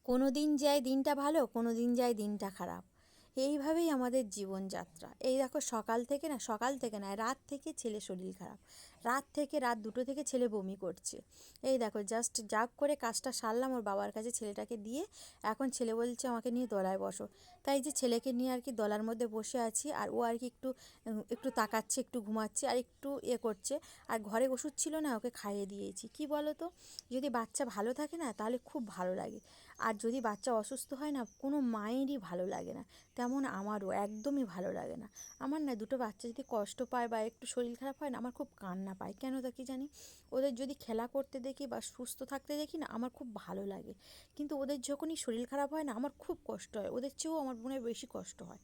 কোনো দিন যায় দিনটা ভালো, কোনো দিন যায় দিনটা খারাপ। এইভাবেই আমাদের জীবনযাত্রা। এই দেখো সকাল থেকে না রাত থেকে ছেলে শরীর খারাপ। রাত 2টো থেকে ছেলে বমি করছে। এই দেখো জাস্ট জাগ করে কাজটা সারলাম ওর বাবার কাছে ছেলেটাকে দিয়ে। এখন ছেলে বলছে আমাকে নিয়ে দোলায় বসো। তাই যে ছেলেকে নিয়ে আর কি দোলার মধ্যে বসে আছি, আর ও আর কি একটু একটু তাকাচ্ছে, একটু ঘুমাচ্ছে, আর একটু করছে। আর ঘরে ওষুধ ছিল না, ওকে খাইয়ে দিয়েছি। কি বলো তো, যদি বাচ্চা ভালো থাকে না তাহলে খুব ভালো লাগে। আর যদি বাচ্চা অসুস্থ হয় না, কোনো মায়েরই ভালো লাগে না। তেমন আমারও একদমই ভালো লাগে না। আমার না দুটো বাচ্চা যদি কষ্ট পায় বা একটু শরীর খারাপ হয় না, আমার খুব কান্না পায়। কেন তা কি জানি। ওদের যদি খেলা করতে দেখি বা সুস্থ থাকতে দেখি না, আমার খুব ভালো লাগে। কিন্তু ওদের যখনই শরীর খারাপ হয় না, আমার খুব কষ্ট হয়। ওদের চেয়েও আমার মনে হয় বেশি কষ্ট হয়।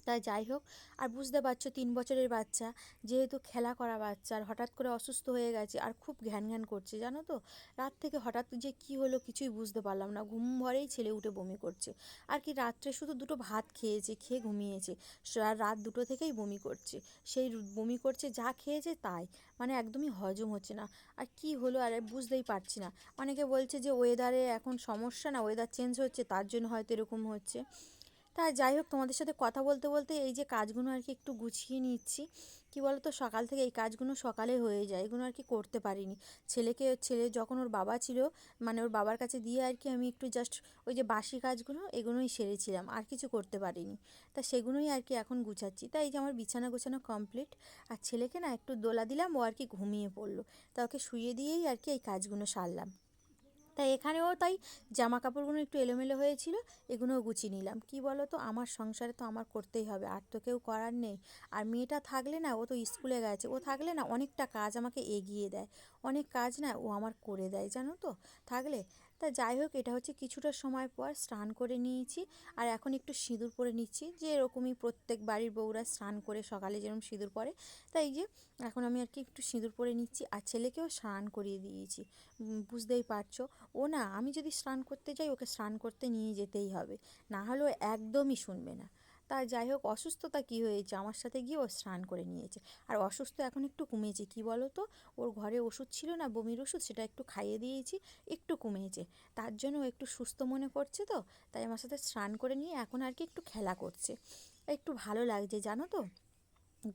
তাই যাই হোক, আর বুঝতে পারছো 3 বছরের বাচ্চা, যেহেতু খেলা করা বাচ্চা, আর হঠাৎ করে অসুস্থ হয়ে গেছে আর খুব ঘ্যান ঘ্যান করছে জানো তো। রাত থেকে হঠাৎ যে কি হলো কিছুই বুঝতে পারলাম না, ঘুম ভরেই ছেলে উঠে বমি করছে। আর কি রাত্রে শুধু দুটো ভাত খেয়েছে, খেয়ে ঘুমিয়েছে। আর রাত 2টো থেকেই বমি করছে। সেই বমি করছে, যা খেয়েছে তাই, মানে একদমই হজম হচ্ছে না। আর কি হলো আর বুঝতেই পারছি না। অনেকে বলছে যে ওয়েদারে এখন সমস্যা, না ওয়েদার চেঞ্জ হচ্ছে তার জন্য হয়তো এরকম হচ্ছে। তা যাই হোক, তোমাদের সাথে কথা বলতে বলতে এই যে কাজগুলো আর কি একটু গুছিয়ে নিচ্ছি। কি বলো তো, সকাল থেকে এই কাজগুলো সকালে হয়ে যায়, এগুলো আর কি করতে পারিনি। ছেলে যখন ওর বাবা ছিল, মানে ওর বাবার কাছে দিয়ে আর কি আমি একটু জাস্ট ওই যে বাসি কাজগুলো এগুলোই সেরেছিলাম, আর কিছু করতে পারিনি। তা সেগুলোই আর কি এখন গুছাচ্ছি। তাই এই যে আমার বিছানা গোছানো কমপ্লিট। আর ছেলেকে না একটু দোলা দিলাম, ও আর কি ঘুমিয়ে পড়লো। তা ওকে শুইয়ে দিয়েই আর কি এই কাজগুলো সারলাম। তাই এখানেও তাই জামা কাপড়গুলো একটু এলোমেলো হয়েছিল, এগুলোও গুছিয়ে নিলাম। কি বলো তো, আমার সংসারে তো আমার করতেই হবে, আর তো কেউ করার নেই। আর মেয়েটা থাকলে না, ও তো স্কুলে গেছে, ও থাকলে না অনেকটা কাজ আমাকে এগিয়ে দেয়। অনেক কাজ না ও আমার করে দেয় জানো তো, থাকলে। তা যাই হোক, এটা হচ্ছে কিছুটা সময় পর স্নান করে নিয়েছি। আর এখন একটু সিঁদুর পরে নিচ্ছি, যে এরকমই প্রত্যেক বাড়ির বউরা স্নান করে সকালে যেরকম সিঁদুর পরে। তাই এই যে এখন আমি আর কি একটু সিঁদুর পরে নিচ্ছি, আর ছেলেকেও স্নান করিয়ে দিয়েছি। বুঝতেই পারছো, ও না, আমি যদি স্নান করতে যাই ওকে স্নান করতে নিয়ে যেতেই হবে, না হলে ও একদমই শুনবে না। তা যাই হোক, অসুস্থতা কী হয়েছে, আমার সাথে গিয়ে ও স্নান করে নিয়েছে। আর অসুস্থ এখন একটু কমেছে। কি বলো তো, ওর ঘরে ওষুধ ছিল না, বমির ওষুধ, সেটা একটু খাইয়ে দিয়েছি, একটু কমেছে। তার জন্য ও একটু সুস্থ মনে করছে তো, তাই আমার সাথে স্নান করে নিয়ে এখন আর কি একটু খেলা করছে। একটু ভালো লাগছে জানো তো।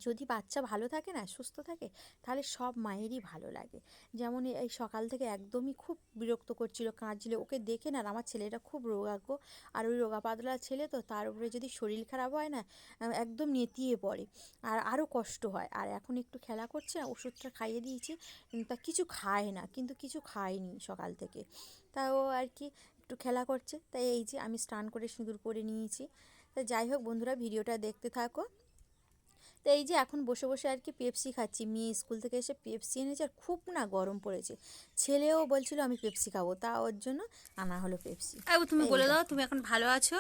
যদি বাচ্চা ভালো থাকে না, সুস্থ থাকে, তাহলে সব মায়েরই ভালো লাগে। যেমন এই সকাল থেকে একদমই খুব বিরক্ত করছিল, কাঁদছিল, ওকে দেখে না। আর আমার ছেলেটা খুব রোগা গো। আর ওই রোগা পাতলা ছেলে তো, তার উপরে যদি শরীর খারাপ হয় না, একদম নেতিয়ে পড়ে। আর আরও কষ্ট হয়। আর এখন একটু খেলা করছে, ওষুধটা খাইয়ে দিয়েছি। তা কিছু খায় না, কিন্তু কিছু খায়নি সকাল থেকে। তা ও আর কি একটু খেলা করছে। তাই এই যে আমি স্নান করে সিঁদুর পরে নিয়েছি। তা যাই হোক বন্ধুরা, ভিডিওটা দেখতে থাকো। তো এই যে এখন বসে বসে আর কি পেপসি খাচ্ছি। মেয়ে স্কুল থেকে এসে পেপসি এনেছে, আর খুব না গরম পড়েছে। ছেলেও বলছিল আমি পেপসি খাবো, তা ওর জন্য আনা হলো পেপসি। তুমি এই বলে দাও, দেখো। তুমি এখন ভালো আছো?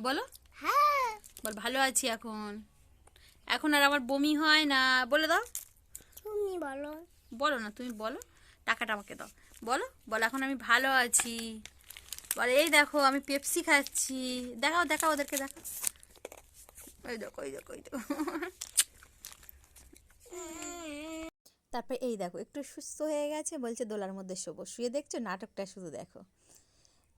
বলো। হ্যাঁ, বল ভালো আছি এখন। এখন আর আমার বমি হয় না, বলে দাও। তুমি বলো। বলো না, তুমি বলো। টাকাটা আমাকে দাও। বলো বলো, এখন আমি ভালো আছি। বলে এই দেখো আমি পেপসি খাচ্ছি। দেখাও দেখাও, ওদেরকে দেখাও। ওই দেখো, ওই দেখো, ওই দেখো। তারপরে এই দেখো একটু সুস্থ হয়ে গেছে, বলছে দোলার মধ্যে শোবো। শুয়ে দেখছো নাটকটা, শুধু দেখো।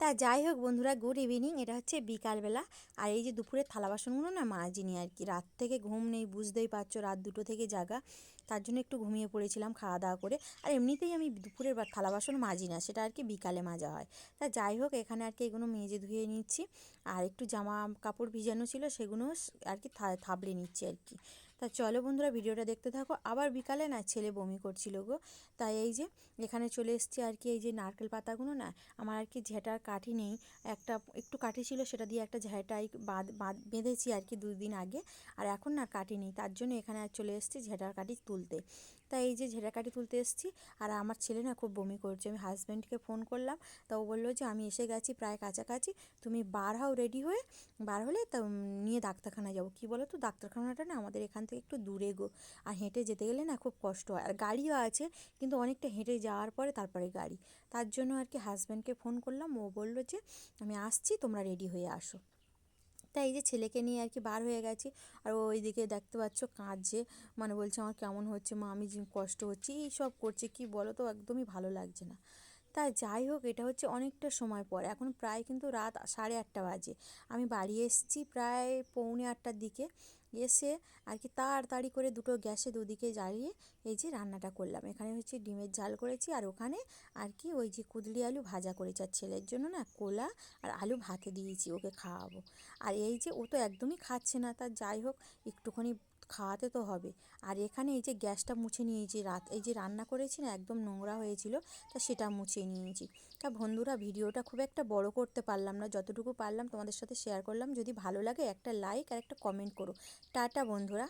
তা যাই হোক বন্ধুরা, গুড ইভিনিং। এটা হচ্ছে বিকালবেলা। আর এই যে দুপুরের থালা বাসনগুলো না মাজিনি আর কি। রাত থেকে ঘুম নেই, বুঝতেই পারছো, রাত 2টো থেকে জাগা। তার জন্য একটু ঘুমিয়ে পড়েছিলাম খাওয়া দাওয়া করে। আর এমনিতেই আমি দুপুরের থালা বাসন মাজি না, সেটা আর কি বিকালে মাজা হয়। তা যাই হোক, এখানে আর কি এগুলো মেজে ধুয়ে নিচ্ছি। আর একটু জামা কাপড় ভিজানো ছিল, সেগুলো আর কি থাবড়ে নিচ্ছি আর কি। তা চলো বন্ধুরা, ভিডিওটা দেখতে থাকো। আবার বিকালে না ছেলে বমি করছিল গো। তাই এই যে এখানে চলে এসেছি আর কি। এই যে নারকেল পাতাগুলো না, আমার আর কি ঝেঁটার কাঠি নেই। একটা একটু কাঠি ছিল, সেটা দিয়ে একটা ঝেঁটাই বেঁধেছি আর কি 2 দিন আগে। আর এখন না কাঠি নেই, তার জন্য এখানে আর চলে এসেছি ঝেঁটার কাঠি তুলতে। তাই এই যে ঝেঁটার কাঠি তুলতে এসেছি। আর আমার ছেলে না খুব বমি করছে। আমি হাজব্যান্ডকে ফোন করলাম, তা ও বললো যে আমি এসে গেছি প্রায় কাছাকাছি, তুমি বার হও রেডি হয়ে। বার হলে তা নিয়ে ডাক্তারখানায় যাবো। কি বলো তো, ডাক্তারখানাটা না আমাদের এখান থেকে একটু দূরে গো। আর হেঁটে যেতে গেলে না খুব কষ্ট হয়। আর গাড়িও আছে, কিন্তু অনেকটা হেঁটে যাওয়ার পরে তারপরে গাড়ি। তার জন্য আর কি হাজব্যান্ডকে ফোন করলাম, ও বললো যে আমি আসছি, তোমরা রেডি হয়ে আসো। তাই এই যে ছেলেকে নিয়ে আর কি বার হয়ে গেছি। আর ও ওইদিকে দেখতে পাচ্ছ কাঁদছে, মানে বলছে আমার কেমন হচ্ছে মা, আমি যে কষ্ট হচ্ছে, এই সব করছে। কি বলো তো, একদমই ভালো লাগছে না। তা তা যাই হোক, এটা হচ্ছে অনেকটা সময় পর, এখন প্রায় কিন্তু রাত 8:30 বাজে। আমি বাড়ি এসেছি প্রায় 7:45টার দিকে। এসে আর কি তাড়াতাড়ি করে দুটো গ্যাসে দুদিকে জ্বালিয়ে এই যে রান্নাটা করলাম। এখানে হচ্ছে ডিমের ঝাল করেছি, আর ওখানে আর কি ওই যে কুদলি আলু ভাজা করেছি, আর ছেলের জন্য না কোলা আর আলু ভাতে দিয়েছি, ওকে খাওয়াবো। আর এই যে ও তো একদমই খাচ্ছে না, তা যাই হোক একটুখানি খাওয়াতে তো হবে। আর এখানে এই যে গ্যাসটা মুছে নিয়েছি, এই যে রান্না করেছি না একদম নোংরা হয়েছিল, তা সেটা মুছে নিয়েছি। তা বন্ধুরা, ভিডিওটা খুব একটা বড় করতে পারলাম না, যতটুকু পারলাম তোমাদের সাথে শেয়ার করলাম। যদি ভালো লাগে একটা লাইক আর একটা কমেন্ট করো। টাটা বন্ধুরা।